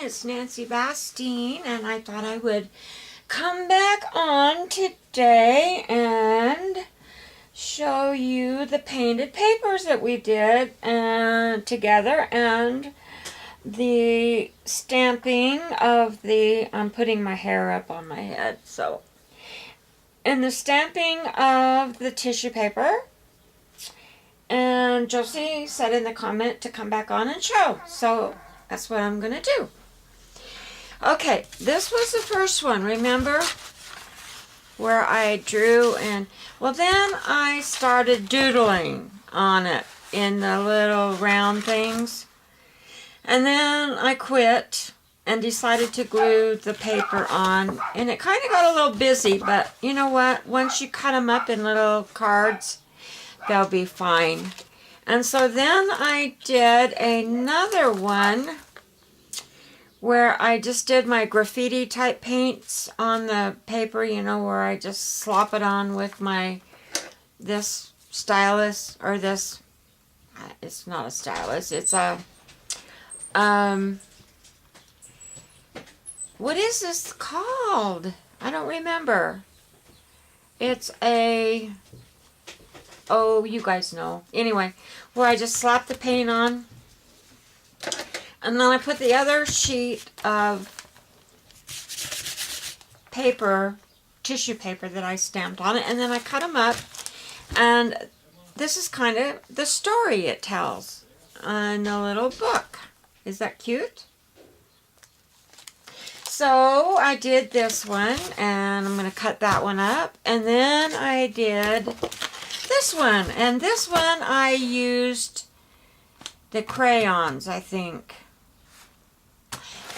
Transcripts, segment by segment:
It's Nancy Bastine, and I thought I would come back on today and show you the painted papers that we did together, and the stamping of the, I'm putting my hair up on my head, so, and the stamping of the tissue paper. And Josie said in the comment to come back on and show, so that's what I'm going to do. Okay, this was the first one, remember? Where I drew and, well, then I started doodling on it in the little round things. And then I quit and decided to glue the paper on. And it kind of got a little busy, but you know what? Once you cut them up in little cards, they'll be fine. And so then I did another one where I just did my graffiti type paints on the paper, you know, where I just slop it on with this stylus, or this, it's not a stylus, it's a, what is this called? I don't remember. It's a, oh, you guys know. Anyway, where I just slap the paint on. And then I put the other sheet of paper, tissue paper that I stamped on it. And then I cut them up. And this is kind of the story it tells in a little book. Is that cute? So I did this one. And I'm going to cut that one up. And then I did this one. And this one I used the crayons, I think.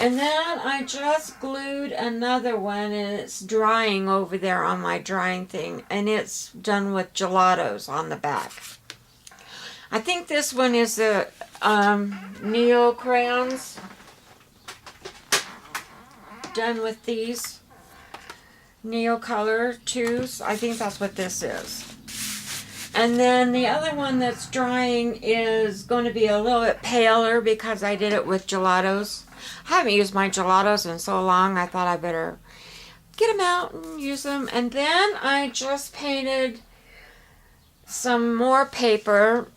And then I just glued another one, and it's drying over there on my drying thing. And it's done with gelatos on the back. I think this one is the Neo crayons. Done with these Neo Color 2s. I think that's what this is. And then the other one that's drying is going to be a little bit paler because I did it with gelatos. I haven't used my gelatos in so long, I thought I better get them out and use them. And then I just painted some more paper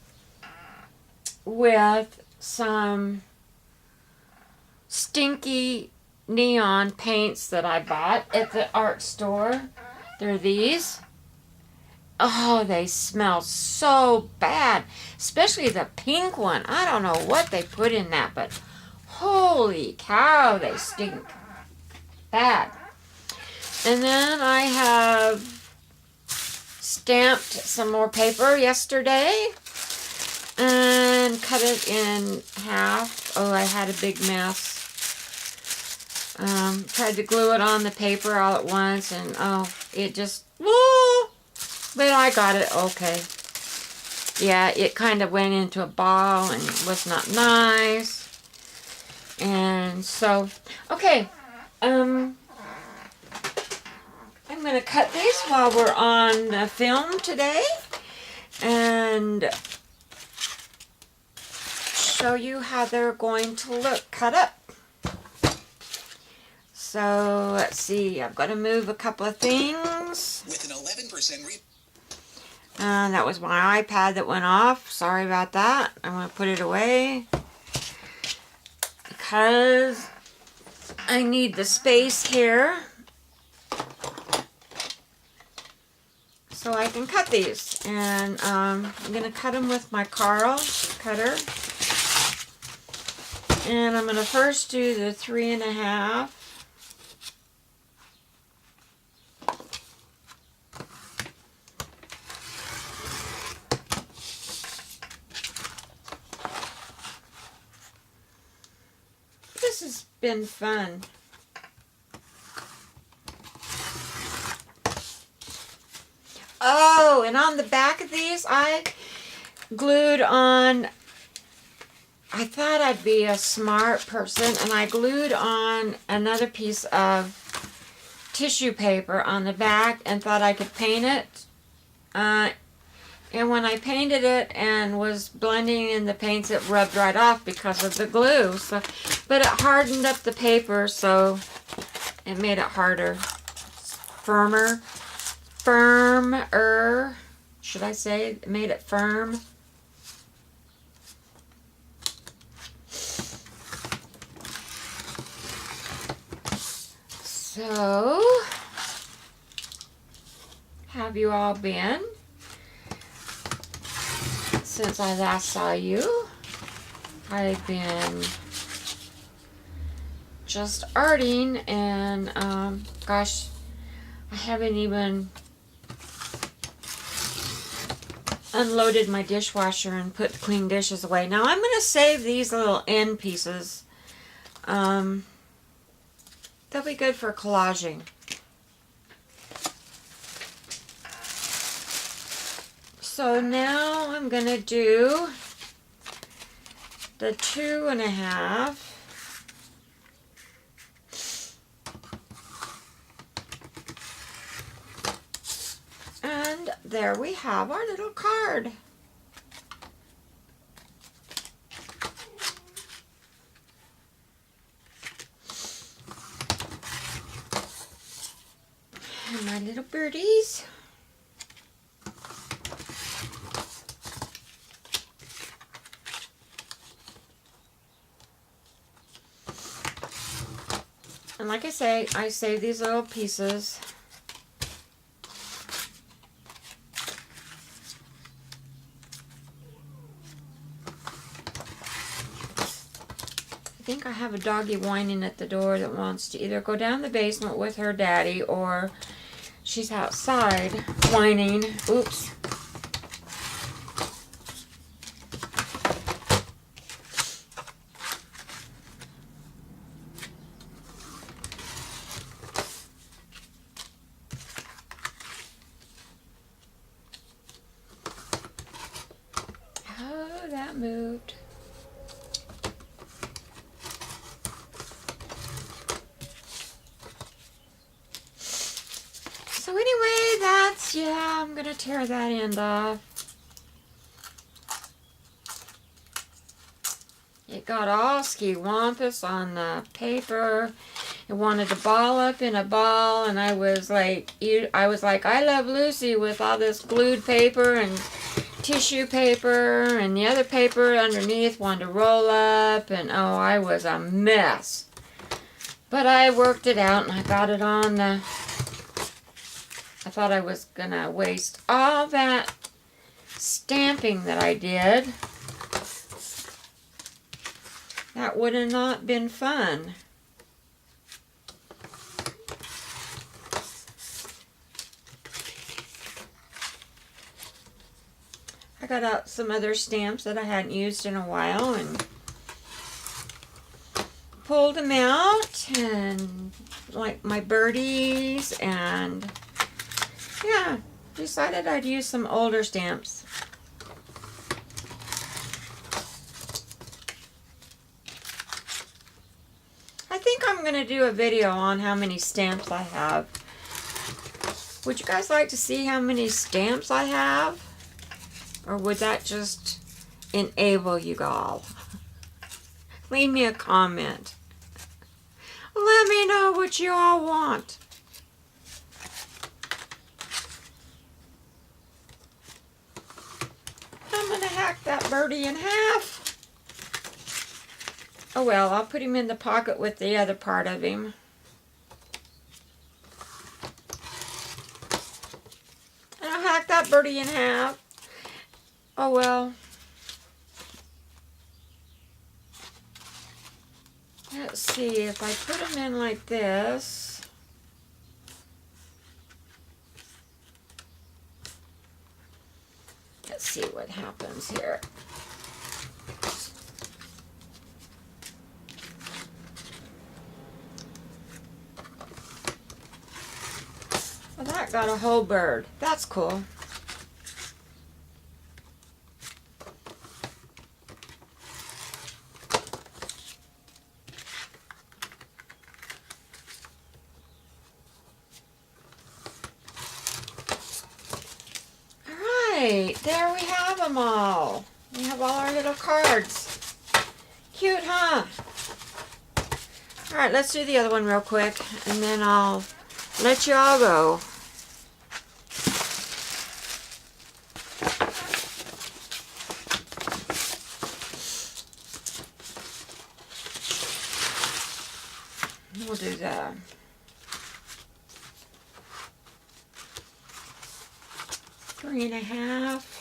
with some stinky neon paints that I bought at the art store. They're these. Oh, they smell so bad. Especially the pink one. I don't know what they put in that, but holy cow, they stink bad. And then I have stamped some more paper yesterday and cut it in half. Oh, I had a big mess. Tried to glue it on the paper all at once, and oh, it just, whoa. But I got it okay. Yeah, it kind of went into a ball and it was not nice. And so, okay. I'm going to cut these while we're on the film today. And show you how they're going to look cut up. So, let's see. I've got to move a couple of things. With an 11% that was my iPad that went off. Sorry about that. I'm going to put it away because I need the space here so I can cut these. And I'm going to cut them with my Carl cutter. And I'm going to first do the 3.5. This has been fun. Oh, and on the back of these, I glued on, I thought I'd be a smart person, and I glued on another piece of tissue paper on the back and thought I could paint it. And when I painted it and was blending in the paints, it rubbed right off because of the glue. So, but it hardened up the paper, so it made it harder. Firmer. Firmer. Should I say it made it firm? So, have you all been? Since I last saw you, I've been just arting, and gosh, I haven't even unloaded my dishwasher and put the clean dishes away. Now I'm going to save these little end pieces. They'll be good for collaging. So now I'm going to do the 2.5. And there we have our little card. And my little birdies. And like I say, I save these little pieces. I think I have a doggy whining at the door that wants to either go down the basement with her daddy, or she's outside whining. Oops. Oh, that moved. So anyway, that's, yeah, I'm gonna tear that end off. It got all ski-wampus on the paper. It wanted to ball up in a ball, and I was like, I Love Lucy with all this glued paper and tissue paper, and the other paper underneath wanted to roll up, and oh, I was a mess. But I worked it out, and I got it on the... I thought I was gonna waste all that stamping that I did. That would have not been fun. I got out some other stamps that I hadn't used in a while and pulled them out, and like my birdies, and yeah, decided I'd use some older stamps. I think I'm going to do a video on how many stamps I have. Would you guys like to see how many stamps I have? Or would that just enable you all? Leave me a comment. Let me know what you all want. I'm going to hack that birdie in half. Oh well, I'll put him in the pocket with the other part of him. And I'll hack that birdie in half. Oh well. Let's see, if I put them in like this. Let's see what happens here. Well, that got a whole bird. That's cool. there we have them all. We have all our little cards. Cute, huh? All right, let's do the other one real quick, and then I'll let you all go. We'll do that. Three and a half.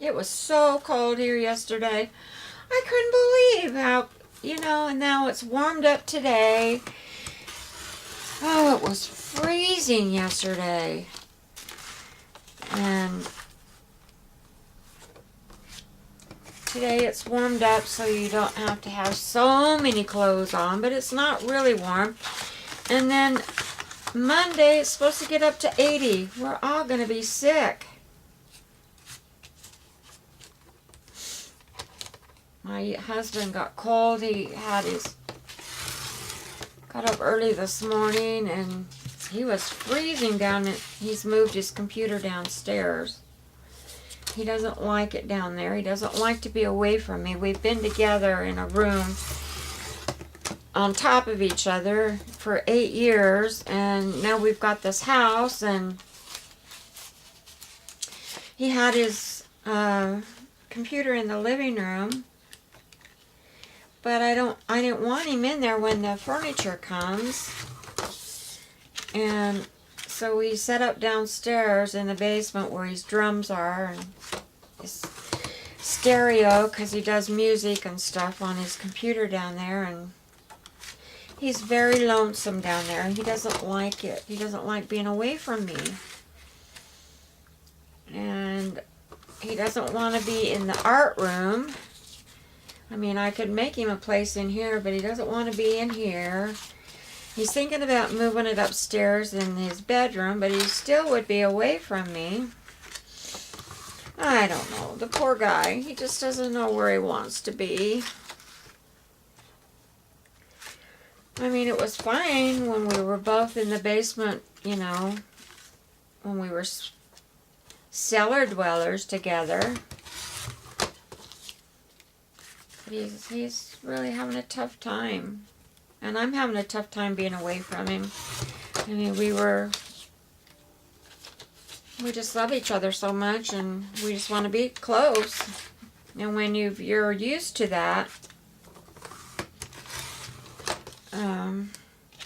It was so cold here yesterday. I couldn't believe how, and now it's warmed up today. Oh, it was freezing yesterday. And today it's warmed up so you don't have to have so many clothes on, but it's not really warm. And then Monday it's supposed to get up to 80. We're all going to be sick. My husband got cold. He got up early this morning and he was freezing down. He's moved his computer downstairs. He doesn't like it down there. He doesn't like to be away from me. We've been together in a room on top of each other for 8 years, and now we've got this house, and he had his computer in the living room. But I didn't want him in there when the furniture comes. And so we set up downstairs in the basement where his drums are and his stereo, because he does music and stuff on his computer down there. And he's very lonesome down there. He doesn't like it. He doesn't like being away from me. And he doesn't want to be in the art room. I mean, I could make him a place in here, but he doesn't want to be in here. He's thinking about moving it upstairs in his bedroom, but he still would be away from me. I don't know. The poor guy. He just doesn't know where he wants to be. I mean, it was fine when we were both in the basement, when we were cellar dwellers together. He's really having a tough time. And I'm having a tough time being away from him. I mean, we just love each other so much, and we just want to be close. And when you're used to that,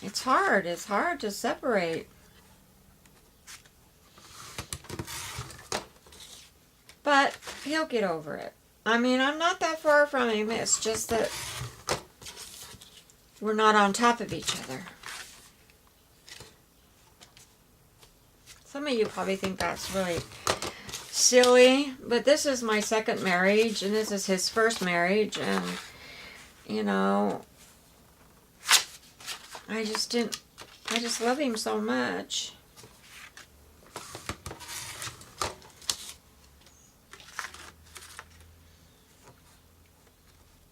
it's hard. It's hard to separate. But he'll get over it. I mean, I'm not that far from him. It's just that we're not on top of each other. Some of you probably think that's really silly, but this is my second marriage, and this is his first marriage, and, I just love him so much.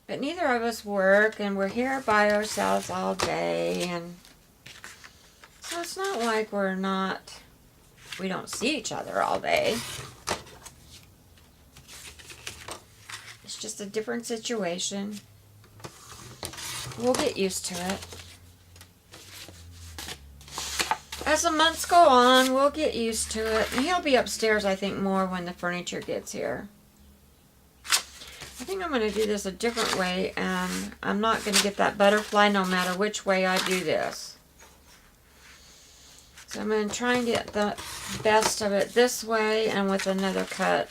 But neither of us work, and we're here by ourselves all day, and so it's not like we don't see each other all day. It's just a different situation. We'll get used to it. As the months go on, we'll get used to it. And he'll be upstairs, I think, more when the furniture gets here. I think I'm going to do this a different way, and I'm not going to get that butterfly no matter which way I do this. So I'm going to try and get the best of it this way, and with another cut,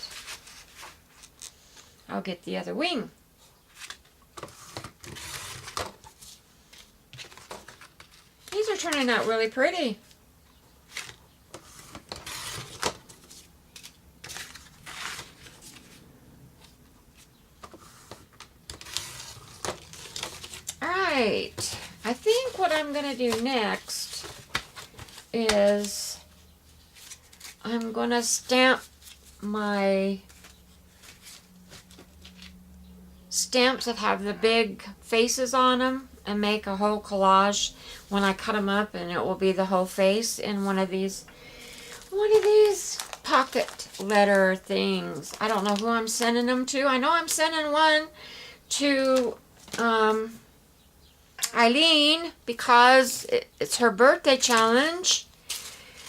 I'll get the other wing. These are turning out really pretty. Alright, I think what I'm going to do next is I'm going to stamp my stamps that have the big faces on them and make a whole collage when I cut them up, and it will be the whole face in one of these pocket letter things. I don't know who I'm sending them to. I know I'm sending one to Eileen because it's her birthday challenge.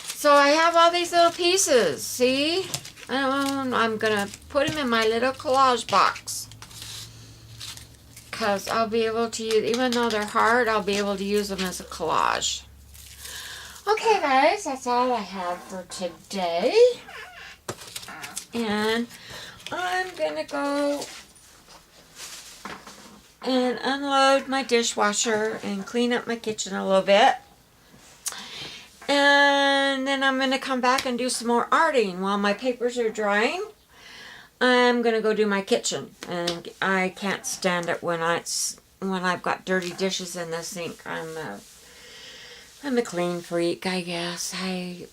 So I have all these little pieces, see? I'm gonna put them in my little collage box, because I'll be able to use, even though they're hard, I'll be able to use them as a collage. Okay guys, that's all I have for today. And I'm gonna go and unload my dishwasher and clean up my kitchen a little bit. And then I'm gonna come back and do some more arting while my papers are drying. I'm gonna go do my kitchen, and I can't stand it when I've got dirty dishes in the sink. I'm a clean freak, I guess.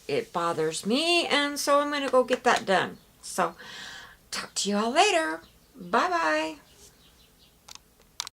It bothers me, and so I'm gonna go get that done. So, talk to you all later. Bye bye.